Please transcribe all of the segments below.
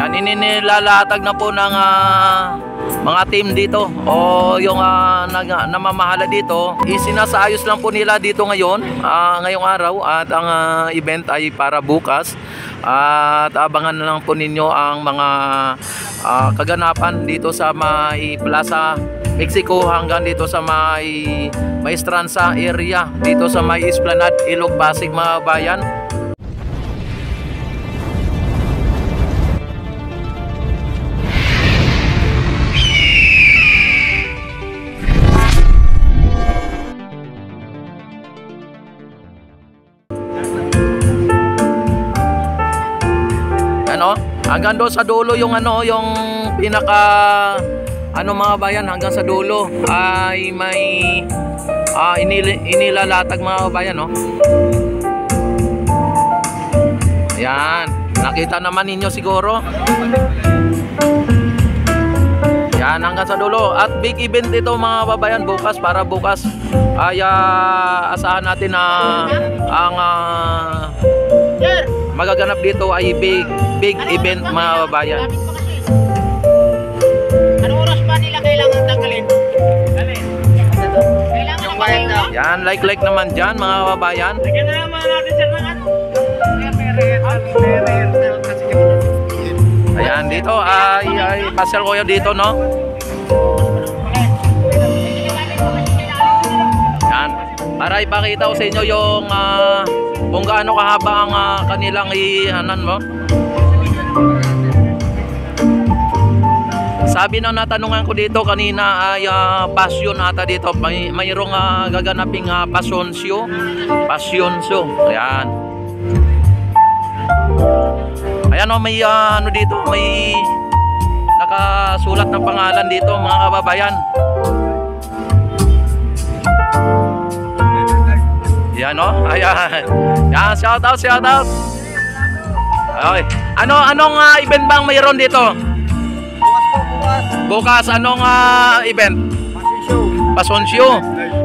Yan, inilalatag na po ng mga team dito o yung namamahala dito. Isinasayos lang po nila dito ngayon, ngayong araw, at ang event ay para bukas. At abangan na lang po ninyo ang mga kaganapan dito sa may Plaza Mexico hanggang dito sa may Maestranza area, dito sa may Esplanade, Ilog, Pasig, mga bayan. Hanggang doon sa dulo yung yung pinaka mga bayan, hanggang sa dulo ay may inilalatag, mga bayan, no. Yan, nakita naman ninyo siguro. Yan, hanggang sa dulo, at big event ito, mga babayan, bukas. Para bukas ay asahan natin na ang magaganap dito ay big event, mga babayan. Anong oras ba nila kailangan tanggalin? Kailangan na ba? Yan, like naman dyan, mga babayan. Lagyan na naman natin sir ng Ayan, dito ay pasyal ko yun dito, no. Yan, para ipakita ko sa inyo yung kung gaano kahaba ang kanilang mo. Sabi ng natanungan ko dito kanina ay passion ata dito. Mayroong gaganaping passion show. Ayan. Ayan, may dito, may nakasulat ng pangalan dito, mga kababayan. Yan, ayan. Yan, shout out. Okay. Anong event bang mayroon dito? Bukas, anong event? Passion show.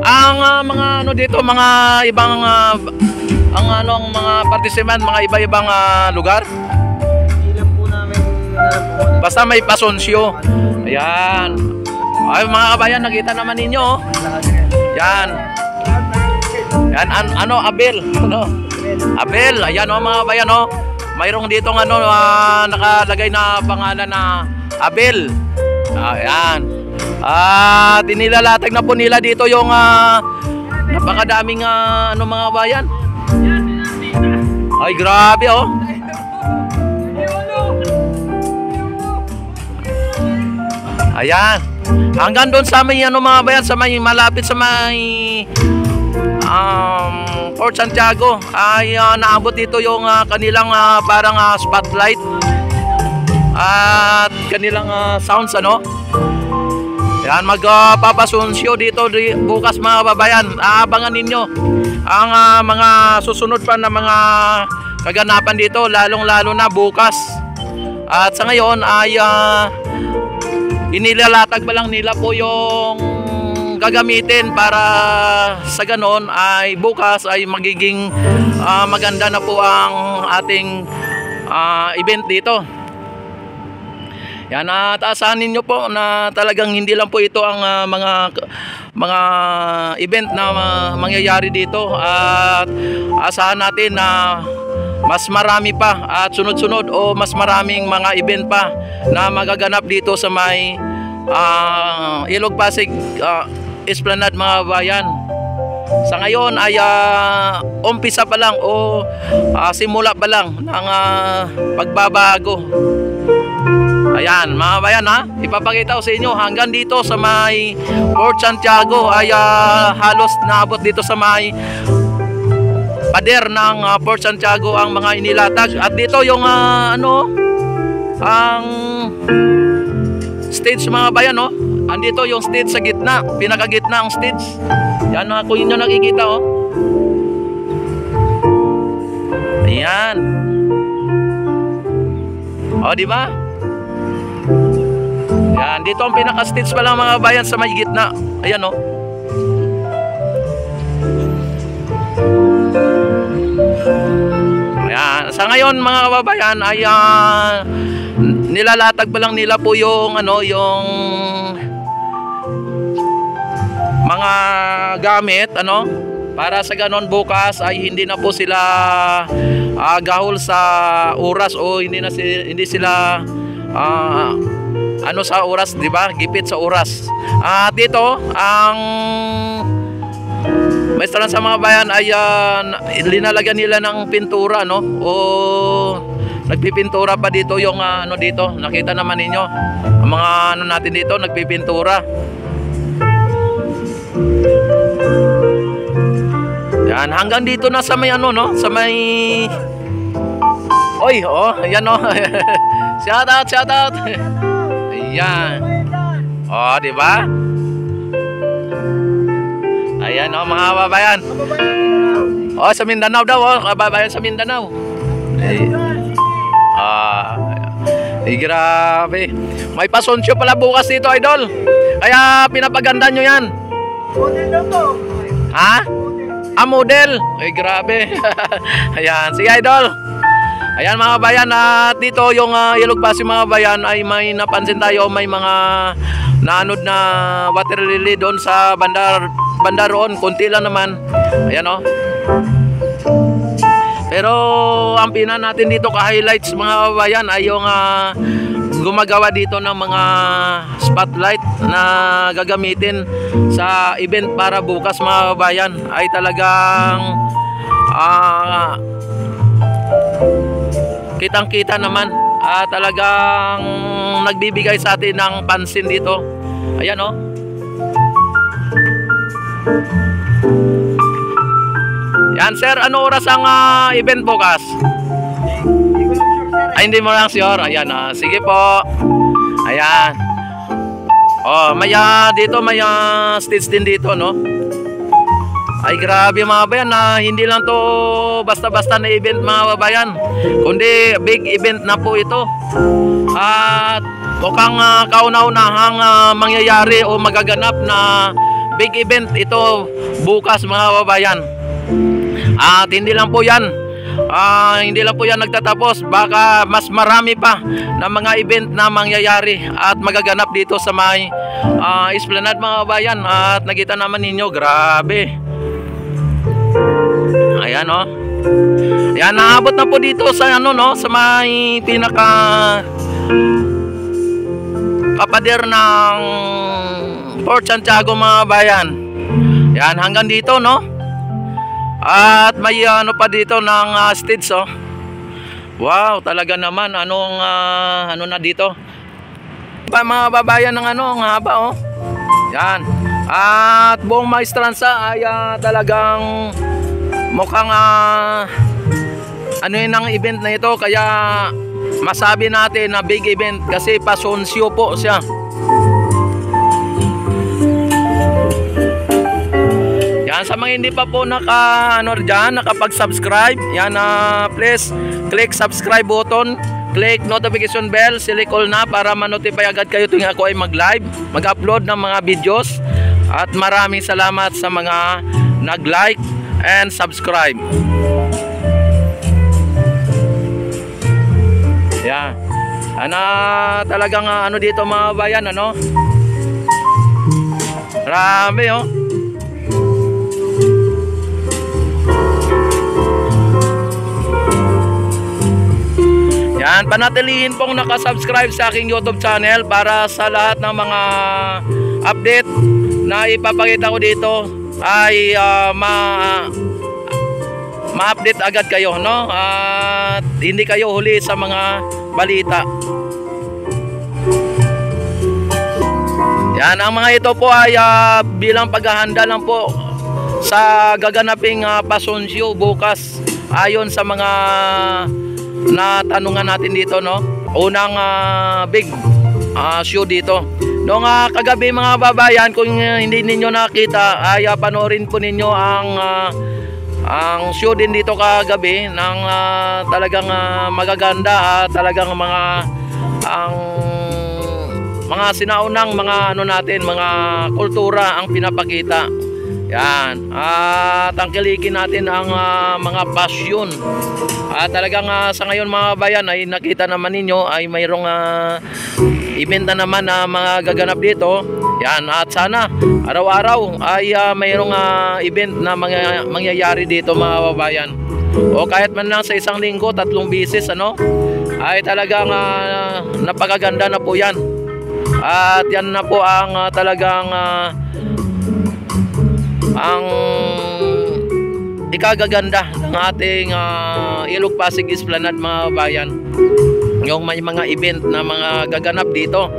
Ang mga dito, mga ibang mga participant, mga iba-ibang lugar. Basta may passion show. Ayan. Ay, mga kabayan, nakita naman ninyo. Yan. Yan, Abel. Abel, ayan, mga kabayan, mayroong dito nakalagay na pangalan na Abel. Ayan. At inilalatag na po nila dito yung napakadaming mga bayan. Ay, grabe, Ayan. Hanggang doon sa may mga bayan, sa may malapit sa may Port Santiago ay naabot dito yung kanilang parang spotlight at kanilang sounds, Yan, magpapasunsyo dito bukas, mga babayan. Aabangan ninyo ang mga susunod pa na mga kaganapan dito, lalong-lalo na bukas. At sa ngayon ay inilalatag pa lang nila po yung gagamitin para sa ganon ay bukas ay magiging maganda na po ang ating event dito. Yan, at asahan ninyo po na talagang hindi lang po ito ang mga event na mangyayari dito, at asahan natin na mas marami pa at sunod-sunod o mas maraming mga event pa na magaganap dito sa may Ilog, Pasig, Esplanade, mga bayan. Sa ngayon ay umpisa pa lang o simula pa lang ng pagbabago. Ayan, mga bayan, ipapakita ko sa inyo hanggang dito sa may Port Santiago ay halos naabot dito sa may pader ng Port Santiago ang mga inilatag. At dito yung ang stage, mga bayan, andito yung stage sa gitna, pinakagitna ang stage. Yan, kung inyo nakikita, ayan, di ba? Yan, dito ang pinaka-stage pa lang, mga bayan, sa may gitna. Ayan, Ayan, sa ngayon, mga kababayan, ay nilalatag pa lang nila po yung ano, yung mga gamit ano, para sa ganon bukas ay hindi na po sila gahol sa oras o hindi sila ano sa oras, di ba? Gipit sa oras. At dito ang maestran sa mga bayan ay linalagyan nila ng pintura no, o nagpipintura pa dito yung ano dito. Nakita naman ninyo ang mga ano natin dito nagpipintura. Yan, hanggang dito na sa may ano no, sa may oy, oh, ayan oh. Shout out, shout out. Ayan. Oh, di ba? Ayan oh, mga kababayan. Oh, sa Mindanao daw oh, kababayan sa Mindanao. Grabe. May pasonsyo pala bukas dito, idol. Kaya pinapaganda nyo yan. Model na to. Ha? Model. Ay, grabe. Ayan, sige idol. Ayan mga bayan, at dito yung Ilog Pasig mga bayan ay may napansin tayo, may mga naanod na water lily doon sa banda roon, konti lang naman. Ayan o. Pero ang pina natin dito ka-highlights mga bayan ay yung gumagawa dito ng mga spotlight na gagamitin sa event para bukas mga bayan ay talagang kitang-kita naman, talagang nagbibigay sa atin ng pansin dito. Ayan oh. Yan sir, ano oras ang event bukas? Hindi ko lang sure, sir. Ay, hindi mo lang sure. Ayan sige po. Ayan. Oh, may dito may stage din dito no. Ay grabe mga bayan, hindi lang to basta-basta na event mga bayan, kundi big event na po ito. At mukhang kauna-unahang mangyayari o magaganap na big event ito bukas mga bayan. At hindi lang po yan, nagtatapos, baka mas marami pa na mga event na mangyayari at magaganap dito sa may Esplanade mga bayan. At nakita naman ninyo, grabe. Ayan oh. Ayan, naabot na po dito sa ano no, sa may pinaka kapader ng Fort Santiago mga bayan. Ayan, hanggang dito no. At may ano pa dito ng stage oh. Wow, talaga naman ano na dito. Pa mga babayan ng ano, ang haba oh. Yan. At buong Maestranza ay talagang mukhang ano yun ang event na ito, kaya masabi natin na big event kasi pasonsyo po siya. Yan, sa mga hindi pa po nakapag-subscribe, yan, please click subscribe button, click notification bell, select all na para ma-notify agad kayo tuwing ako ay mag-live, mag-upload ng mga videos. At maraming salamat sa mga nag-like and subscribe. Yan. Talagang ano dito mga bayan ano. Marami oh. Yan, panatilihin pong nakasubscribe sa aking YouTube channel para sa lahat ng mga update na ipapakita ko dito ay ma-update agad kayo no, at hindi kayo huli sa mga balita. Yan, ang mga ito po ay bilang paghahanda lang po sa gaganaping pasonsyo bukas ayon sa mga natanungan natin dito no. Unang big show dito. Noong kagabi mga babayan, kung hindi ninyo nakita ay panoorin po ninyo ang show din dito kagabi ng talagang magaganda, talagang mga sinaunang mga ano natin, mga kultura ang pinapakita. Yan. At tangkilikin natin ang mga pasyon. Talagang sa ngayon mga bayan ay nakita naman ninyo ay mayroong event na naman na mga gaganap dito. Yan. At sana araw-araw ay mayroong event na mangyayari dito mga babayan. O kahit man lang sa isang linggo, 3 beses ano, ay talagang napakaganda na po yan. At yan na po ang talagang ang ikagaganda ng ating Ilog Pasig Esplanade mga bayan, yung may mga event na mga gaganap dito.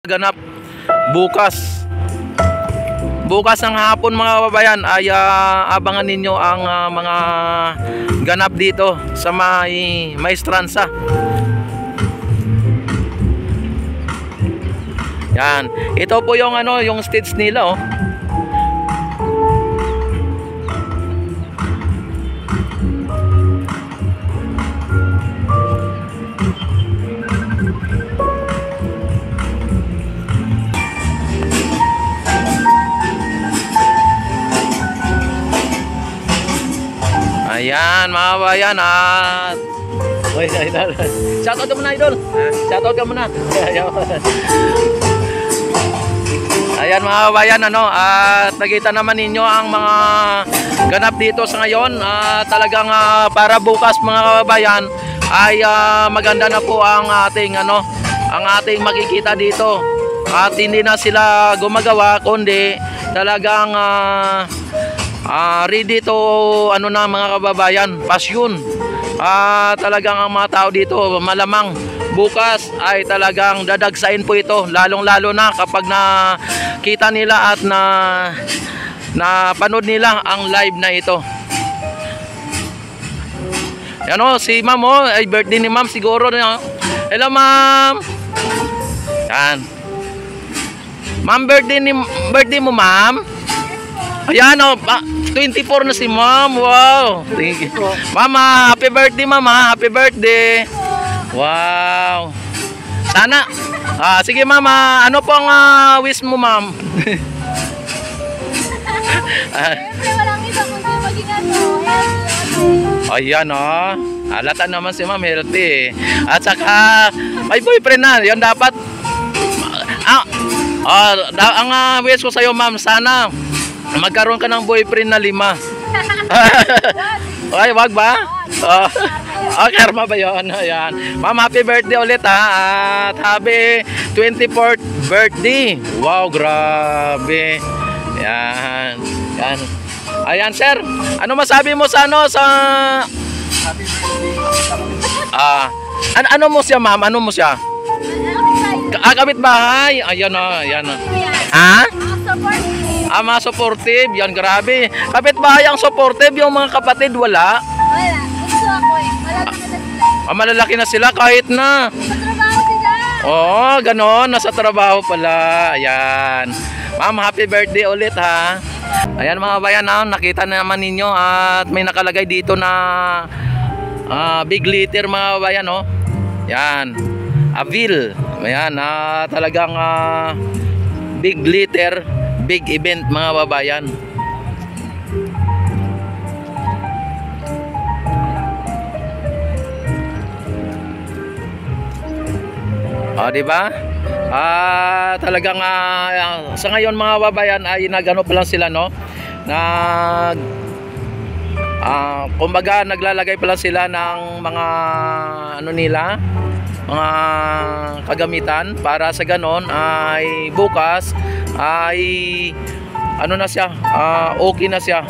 Ganap bukas ng hapon mga babayan ay abangan ninyo ang mga ganap dito sa Maestranza. Yan, ito po yung yung stage nila oh. Ayan mga bayan at shoutout ka muna idol. Shoutout ka muna. Ayan mga bayan at nakita naman ninyo ang mga ganap dito sa ngayon. Talagang para bukas mga bayan ay maganda na po ang ating ang ating makikita dito. At hindi na sila gumagawa kundi talagang ready to na mga kababayan, pasyon. Talagang ang mga tao dito malamang bukas ay talagang dadagsain po ito, lalong-lalo na kapag nakita nila at na panood nila ang live na ito. Yan si ma'am ay birthday ni ma'am siguro na. Hello ma'am. Yan. Ma'am, birthday mo ma'am. Ayan 24 na si ma'am. Wow. Thank you. Mama, happy birthday mama. Happy birthday. Wow. Sana. Sige mama, ano po ang wish mo ma'am? Walang iba kundi maging Ayan halata naman si ma'am healthy. At saka may boyfriend na. Yan dapat. Ang wish ko sa'yo ma'am, sana magkaroon ka ng boyfriend na 5. Ay, wag ba? Karma ba yun? Ayan. Ma'am, happy birthday ulit at happy 24th birthday. Wow, grabe. Yan. Yan. Ayan, sir. Ano masabi mo sa sa Happy birthday. ano mo siya, ma'am? Ano mo siya? Kapitbahay. Ayan ayan Ama supportive, yan grabe. Kapitbahay ang supportive, yung mga kapatid wala. Wala. Gusto ako eh. Malalaki na sila kahit na. Sa trabaho sila. Oo, ganon. Nasa trabaho pala. Ayan. Ma'am, happy birthday ulit ha. Ayan mga bayan nakita naman ninyo at may nakalagay dito na big letter mga bayan Yan. Avil. Ayan, talagang big glitter, big event mga babayan. Di ba? Talagang sa ngayon mga babayan ay nagano pa lang sila, no? Kumbaga naglalagay pa lang sila ng mga ano nila, mga kagamitan para sa ganon ay bukas ay ano na siya, okay na siya.